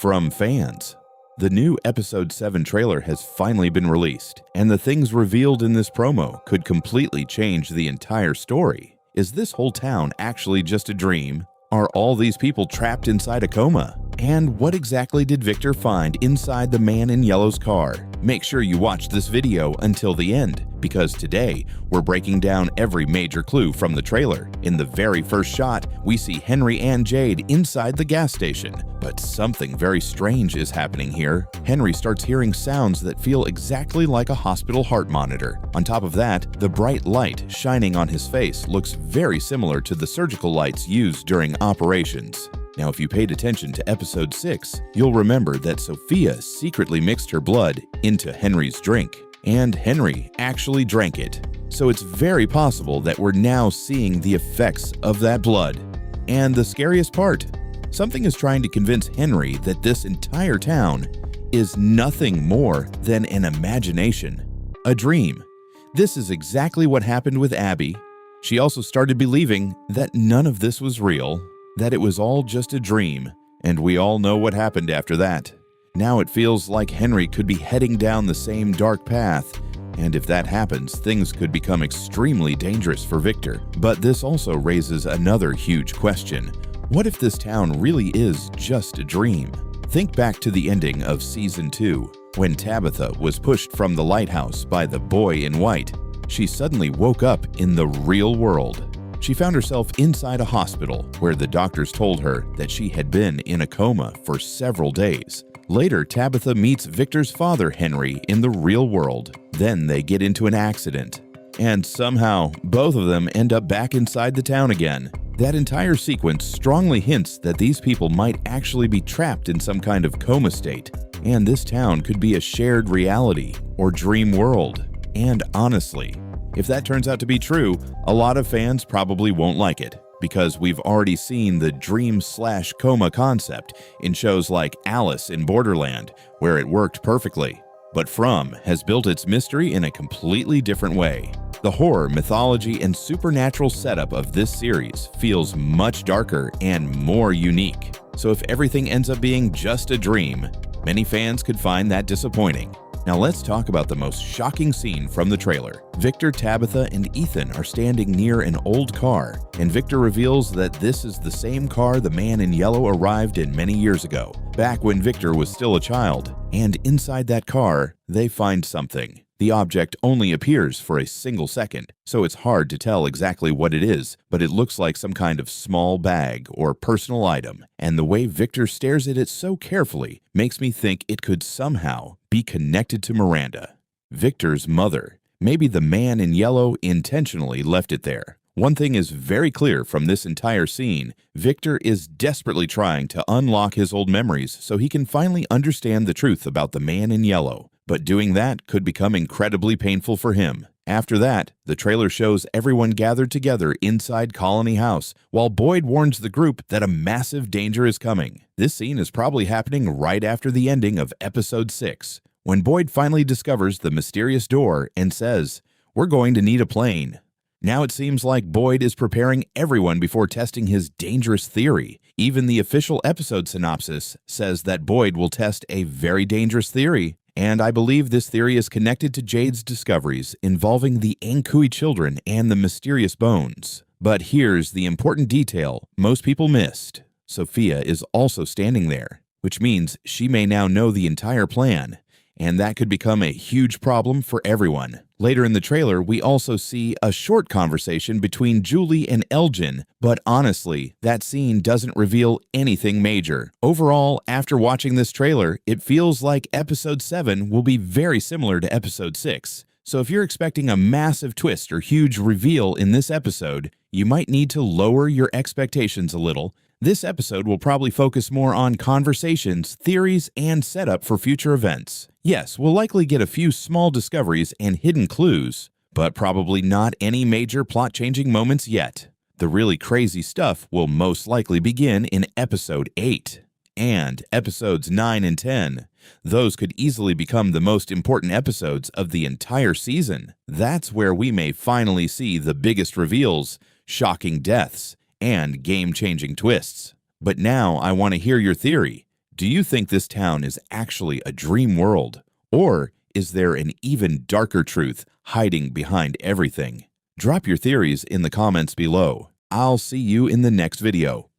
from fans. The new Episode 7 trailer has finally been released, and the things revealed in this promo could completely change the entire story. Is this whole town actually just a dream? Are all these people trapped inside a coma? And what exactly did Victor find inside the man in yellow's car? Make sure you watch this video until the end, because today we're breaking down every major clue from the trailer. In the very first shot, we see Henry and Jade inside the gas station, but something very strange is happening here. Henry starts hearing sounds that feel exactly like a hospital heart monitor. On top of that, the bright light shining on his face looks very similar to the surgical lights used during operations. Now, if you paid attention to Episode 6, you'll remember that Sophia secretly mixed her blood into Henry's drink, and Henry actually drank it. So it's very possible that we're now seeing the effects of that blood. And the scariest part, something is trying to convince Henry that this entire town is nothing more than an imagination, a dream. This is exactly what happened with Abby. She also started believing that none of this was real, that it was all just a dream, and we all know what happened after that. Now it feels like Henry could be heading down the same dark path, and if that happens, things could become extremely dangerous for Victor. But this also raises another huge question. What if this town really is just a dream? Think back to the ending of Season 2, when Tabitha was pushed from the lighthouse by the boy in white. She suddenly woke up in the real world. She found herself inside a hospital where the doctors told her that she had been in a coma for several days. Later, Tabitha meets Victor's father, Henry, in the real world. Then they get into an accident, and somehow both of them end up back inside the town again. That entire sequence strongly hints that these people might actually be trapped in some kind of coma state, and this town could be a shared reality or dream world. And honestly, if that turns out to be true, a lot of fans probably won't like it, because we've already seen the dream/coma concept in shows like Alice in Borderland, where it worked perfectly. But From has built its mystery in a completely different way. The horror, mythology, and supernatural setup of this series feels much darker and more unique. So if everything ends up being just a dream, many fans could find that disappointing. Now let's talk about the most shocking scene from the trailer. Victor, Tabitha, and Ethan are standing near an old car, and Victor reveals that this is the same car the man in yellow arrived in many years ago, back when Victor was still a child. And inside that car, they find something. The object only appears for a single second, so it's hard to tell exactly what it is, but it looks like some kind of small bag or personal item, and the way Victor stares at it so carefully makes me think it could somehow be connected to Miranda, Victor's mother. Maybe the man in yellow intentionally left it there. One thing is very clear from this entire scene: Victor is desperately trying to unlock his old memories so he can finally understand the truth about the man in yellow. But doing that could become incredibly painful for him. After that, the trailer shows everyone gathered together inside Colony House, while Boyd warns the group that a massive danger is coming. This scene is probably happening right after the ending of Episode 6, when Boyd finally discovers the mysterious door and says, "We're going to need a plane." Now it seems like Boyd is preparing everyone before testing his dangerous theory. Even the official episode synopsis says that Boyd will test a very dangerous theory. And I believe this theory is connected to Jade's discoveries involving the Ankui children and the mysterious bones. But here's the important detail most people missed. Sophia is also standing there, which means she may now know the entire plan, and that could become a huge problem for everyone. Later in the trailer, we also see a short conversation between Julie and Elgin, but honestly, that scene doesn't reveal anything major. Overall, after watching this trailer, it feels like Episode 7 will be very similar to Episode 6. So if you're expecting a massive twist or huge reveal in this episode, you might need to lower your expectations a little. This episode will probably focus more on conversations, theories, and setup for future events. Yes, we'll likely get a few small discoveries and hidden clues, but probably not any major plot-changing moments yet. The really crazy stuff will most likely begin in Episode 8. And Episodes 9 and 10. Those could easily become the most important episodes of the entire season. That's where we may finally see the biggest reveals, shocking deaths, and game-changing twists. But now I want to hear your theory. Do you think this town is actually a dream world? Or is there an even darker truth hiding behind everything? Drop your theories in the comments below. I'll see you in the next video.